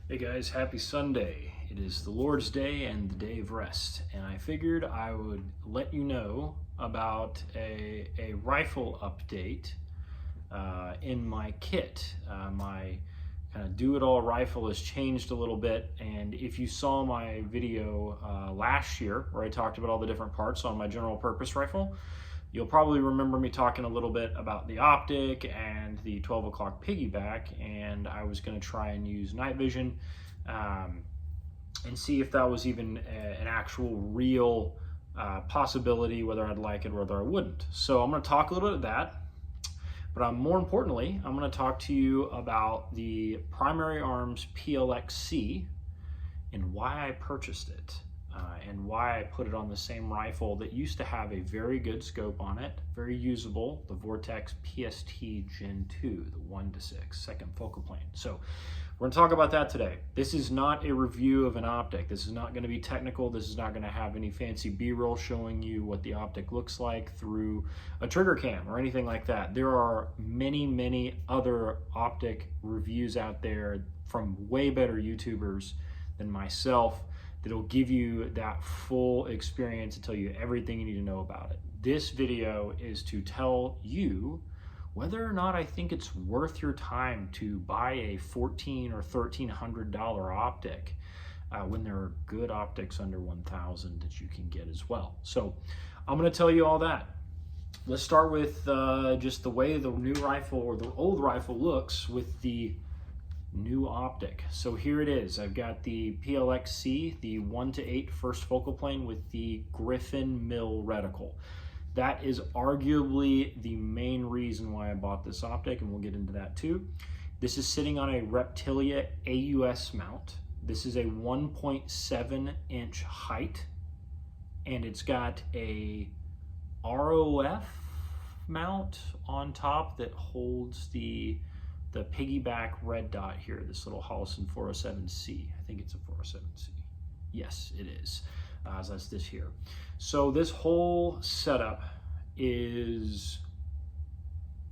Hey guys, happy Sunday. It is the Lord's Day and the day of rest, and I figured I would let you know about a rifle update in my kit. My kind of do-it-all rifle has changed a little bit, and if you saw my video last year where I talked about all the different parts on my general purpose rifle, you'll probably remember me talking a little bit about the optic and the 12 o'clock piggyback, and I was going to try and use night vision and see if that was even an actual real possibility, whether I'd like it or whether I wouldn't. So I'm going to talk a little bit of that, but more importantly, I'm going to talk to you about the Primary Arms PLXc and why I purchased it. And why I put it on the same rifle that used to have a very good scope on it, very usable, the Vortex PST Gen2, the 1:6, second focal plane. So we're gonna talk about that today. This is not a review of an optic. This is not gonna be technical. This is not gonna have any fancy B-roll showing you what the optic looks like through a trigger cam or anything like that. There are many, many other optic reviews out there from way better YouTubers than myself that'll give you that full experience and tell you everything you need to know about it. This video is to tell you whether or not I think it's worth your time to buy a $1,400 or $1,300 optic when there are good optics under $1,000 that you can get as well. So I'm going to tell you all that. Let's start with just the way the new rifle or the old rifle looks with the new optic. So here it is. I've got the PLXc, the 1:8 first focal plane with the Griffin Mill reticle. That is arguably the main reason why I bought this optic, and we'll get into that too. This is sitting on a Reptilia AUS mount. This is a 1.7 inch height, and it's got a ROF mount on top that holds the piggyback red dot here, this little Hollison 407C. I think it's a 407C. Yes, it is. So that's this here. So this whole setup is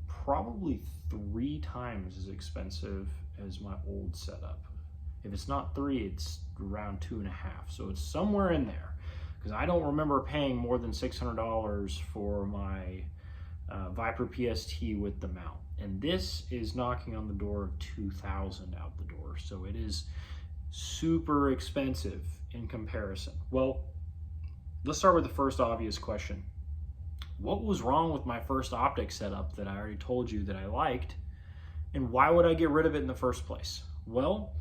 probably 3 times as expensive as my old setup. If it's not 3, it's around 2.5. So it's somewhere in there, because I don't remember paying more than $600 for my Viper PST with the mount. And this is knocking on the door of $2,000 out the door. So it is super expensive in comparison. Well, let's start with the first obvious question. What was wrong with my first optic setup that I already told you that I liked? And why would I get rid of it in the first place? Well,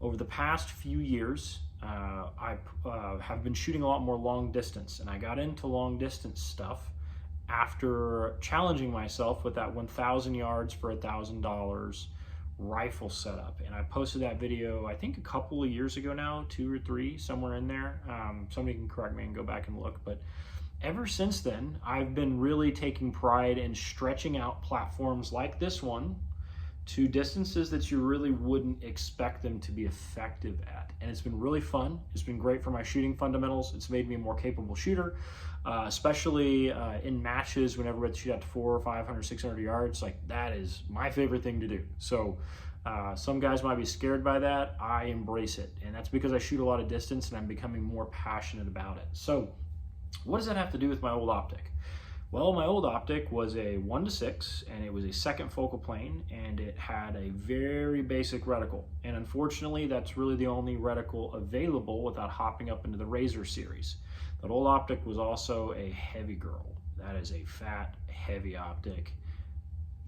over the past few years, I have been shooting a lot more long distance, and I got into long distance stuff after challenging myself with that 1,000 yards for $1,000 rifle setup. And I posted that video, I think a couple of years ago now, 2 or 3, somewhere in there. Somebody can correct me and go back and look. But ever since then, I've been really taking pride in stretching out platforms like this one to distances that you really wouldn't expect them to be effective at. And it's been really fun. It's been great for my shooting fundamentals. It's made me a more capable shooter, especially in matches whenever we have to shoot out to 400, 500, 600 yards. Like, that is my favorite thing to do. So some guys might be scared by that. I embrace it. And that's because I shoot a lot of distance and I'm becoming more passionate about it. So what does that have to do with my old optic? Well, my old optic was a 1:6, and it was a second focal plane, and it had a very basic reticle. And unfortunately, that's really the only reticle available without hopping up into the Razor series. That old optic was also a heavy girl. That is a fat, heavy optic.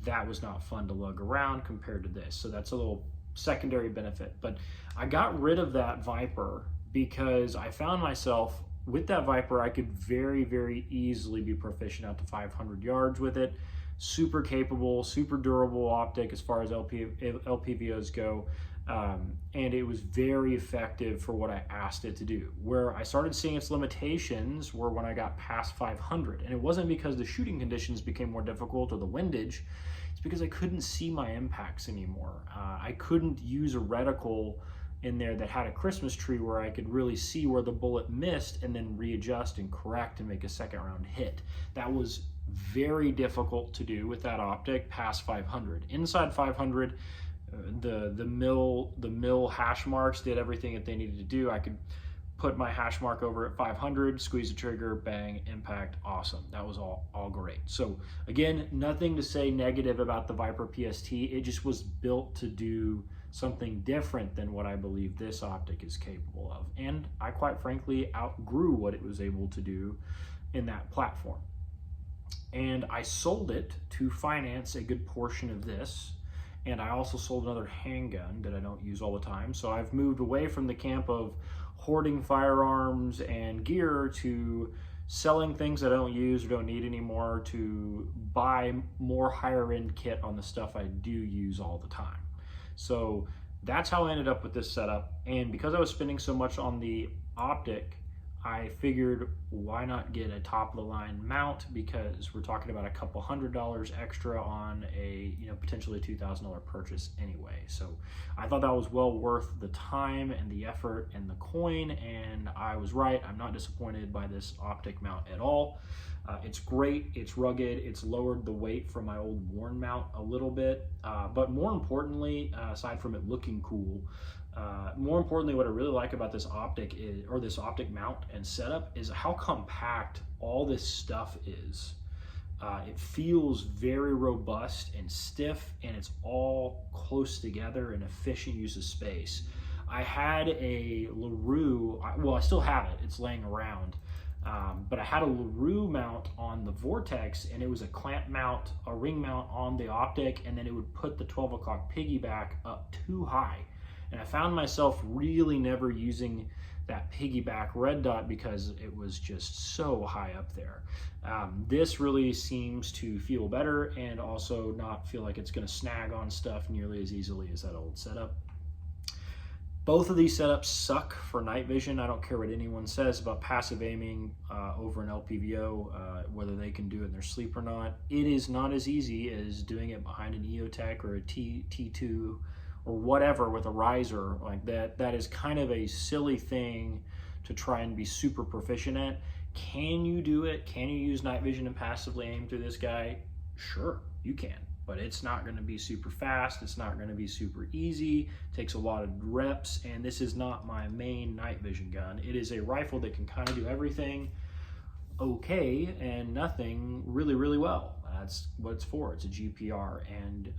That was not fun to lug around compared to this. So that's a little secondary benefit. But I got rid of that Viper because I found myself with that Viper, I could very, very easily be proficient out to 500 yards with it. Super capable, super durable optic as far as LPVOs go. And it was very effective for what I asked it to do. Where I started seeing its limitations were when I got past 500. And it wasn't because the shooting conditions became more difficult or the windage. It's because I couldn't see my impacts anymore. I couldn't use a reticle in there that had a Christmas tree where I could really see where the bullet missed and then readjust and correct and make a second round hit. That was very difficult to do with that optic past 500. Inside 500, The mill hash marks did everything that they needed to do. I could put my hash mark over at 500, squeeze the trigger, bang, impact, awesome. That was all great. So again, nothing to say negative about the Viper PST. It just was built to do something different than what I believe this optic is capable of. And I quite frankly outgrew what it was able to do in that platform. And I sold it to finance a good portion of this. And I also sold another handgun that I don't use all the time. So I've moved away from the camp of hoarding firearms and gear to selling things that I don't use or don't need anymore, to buy more higher end kit on the stuff I do use all the time. So that's how I ended up with this setup. And because I was spending so much on the optic, I figured why not get a top of the line mount, because we're talking about a couple $100 extra on a potentially $2,000 purchase anyway. So I thought that was well worth the time and the effort and the coin, and I was right. I'm not disappointed by this optic mount at all. It's great, it's rugged, it's lowered the weight from my old worn mount a little bit, but more importantly, aside from it looking cool, more importantly, what I really like about this optic is, or this optic mount and setup, is how compact all this stuff is. It feels very robust and stiff, and it's all close together and efficient use of space. I had a LaRue, well, I still have it, it's laying around, but I had a LaRue mount on the Vortex, and it was a clamp mount, a ring mount on the optic, and then it would put the 12 o'clock piggyback up too high. And I found myself really never using that piggyback red dot because it was just so high up there. This really seems to feel better and also not feel like it's gonna snag on stuff nearly as easily as that old setup. Both of these setups suck for night vision. I don't care what anyone says about passive aiming over an LPVO, whether they can do it in their sleep or not. It is not as easy as doing it behind an EOTech or a T2 or whatever with a riser like that. That is kind of a silly thing to try and be super proficient at. Can you do it? Can you use night vision and passively aim through this guy? Sure, you can, but it's not gonna be super fast. It's not gonna be super easy. It takes a lot of reps, and this is not my main night vision gun. It is a rifle that can kind of do everything okay and nothing really, really well. That's what it's for. It's a GPR. And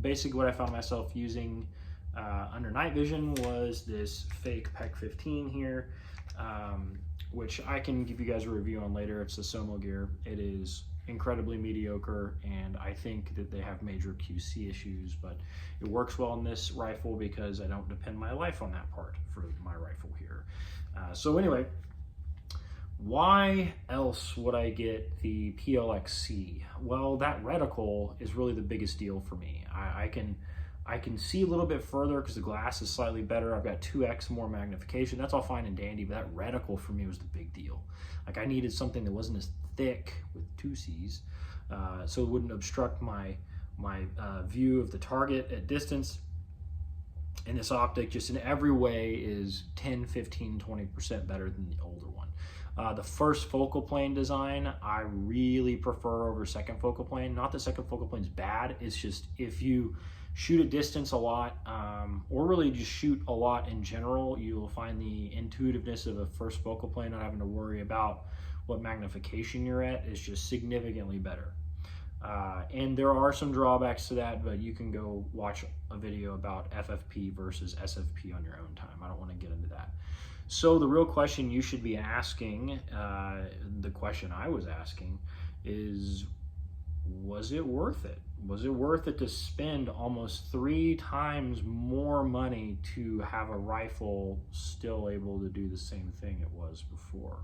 basically what I found myself using under night vision was this fake PEC 15 here, which I can give you guys a review on later. It's the Somo gear. It is incredibly mediocre, and I think that they have major QC issues, but it works well in this rifle because I don't depend my life on that part for my rifle here. So anyway, why else would I get the PLXc? Well, that reticle is really the biggest deal for me. I can see a little bit further because the glass is slightly better. I've got 2x more magnification. That's all fine and dandy, but that reticle for me was the big deal. Like, I needed something that wasn't as thick with 2 C's, so it wouldn't obstruct my view of the target at distance. And this optic just in every way is 10, 15, 20% better than the older one. The first focal plane design I really prefer over second focal plane. Not that second focal plane is bad, it's just if you shoot at distance a lot, or really just shoot a lot in general, you'll find the intuitiveness of a first focal plane, not having to worry about what magnification you're at, is just significantly better. And there are some drawbacks to that, but you can go watch a video about FFP versus SFP on your own time. I don't want to get into that. So the real question you should be asking, the question I was asking, is was it worth it? Was it worth it to spend almost 3 times more money to have a rifle still able to do the same thing it was before?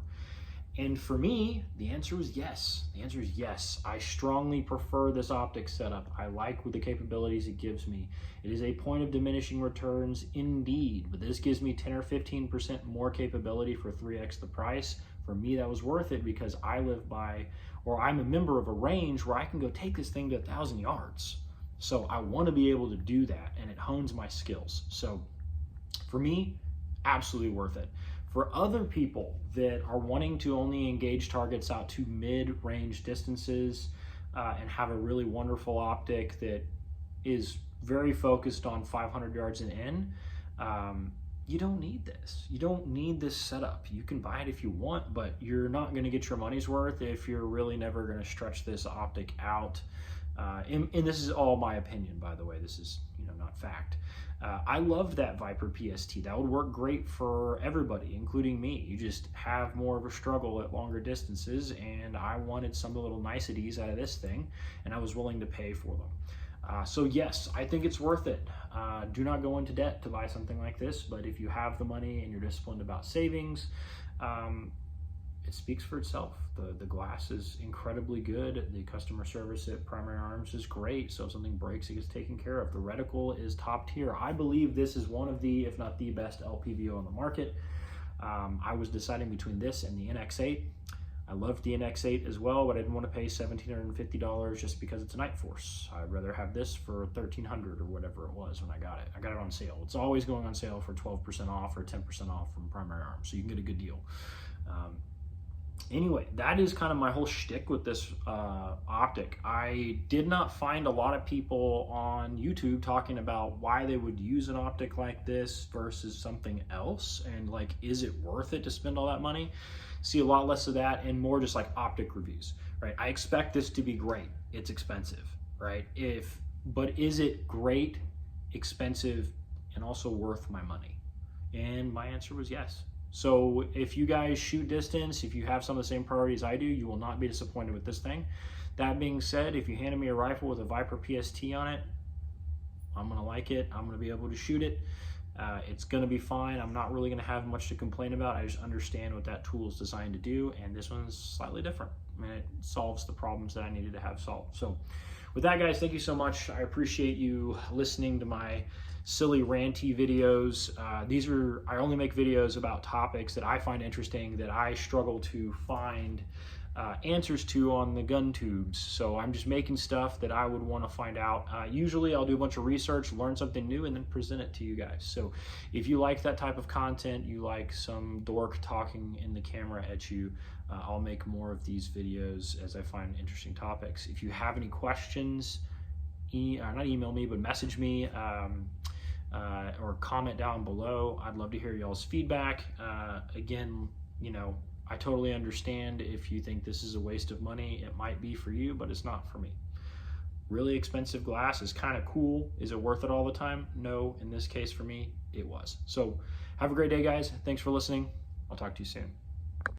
And for me, the answer was yes. The answer is yes. I strongly prefer this optic setup. I like the capabilities it gives me. It is a point of diminishing returns indeed, but this gives me 10 or 15% more capability for 3x the price. For me, that was worth it because I live by, or I'm a member of a range where I can go take this thing to 1,000 yards. So I want to be able to do that, and it hones my skills. So for me, absolutely worth it. For other people that are wanting to only engage targets out to mid-range distances and have a really wonderful optic that is very focused on 500 yards and in, you don't need this. You don't need this setup. You can buy it if you want, but you're not going to get your money's worth if you're really never going to stretch this optic out. And this is all my opinion, by the way. This is, not fact. I love that Viper PST. That would work great for everybody, including me. You just have more of a struggle at longer distances, and I wanted some of the little niceties out of this thing, and I was willing to pay for them. So yes, I think it's worth it. Do not go into debt to buy something like this, but if you have the money and you're disciplined about savings, it speaks for itself. The glass is incredibly good. The customer service at Primary Arms is great. So if something breaks, it gets taken care of. The reticle is top tier. I believe this is one of the, if not the best LPVO on the market. I was deciding between this and the NX8. I loved the NX8 as well, but I didn't want to pay $1,750 just because it's a Night Force. I'd rather have this for $1,300 or whatever it was when I got it. I got it on sale. It's always going on sale for 12% off or 10% off from Primary Arms, so you can get a good deal. Anyway, that is kind of my whole shtick with this optic. I did not find a lot of people on YouTube talking about why they would use an optic like this versus something else, and like, is it worth it to spend all that money? See a lot less of that and more just like optic reviews, right? I expect this to be great. It's expensive, right? But is it great, expensive, and also worth my money? And my answer was yes. So if you guys shoot distance, if you have some of the same priorities I do, you will not be disappointed with this thing. That being said, if you handed me a rifle with a Viper PST on it, I'm gonna like it. I'm gonna be able to shoot it. It's gonna be fine. I'm not really gonna have much to complain about. I just understand what that tool is designed to do, and this one's slightly different. I mean, it solves the problems that I needed to have solved. So with that, guys, thank you so much. I appreciate you listening to my silly ranty videos. I only make videos about topics that I find interesting, that I struggle to find answers to on the gun tubes. So I'm just making stuff that I would want to find out. Usually I'll do a bunch of research, learn something new, and then present it to you guys. So if you like that type of content, you like some dork talking in the camera at you, I'll make more of these videos as I find interesting topics. If you have any questions, not email me, but message me, or comment down below. I'd love to hear y'all's feedback. Again, I totally understand if you think this is a waste of money. It might be for you, but it's not for me. Really expensive glass is kind of cool. Is it worth it all the time? No, in this case for me, it was. So have a great day, guys. Thanks for listening. I'll talk to you soon.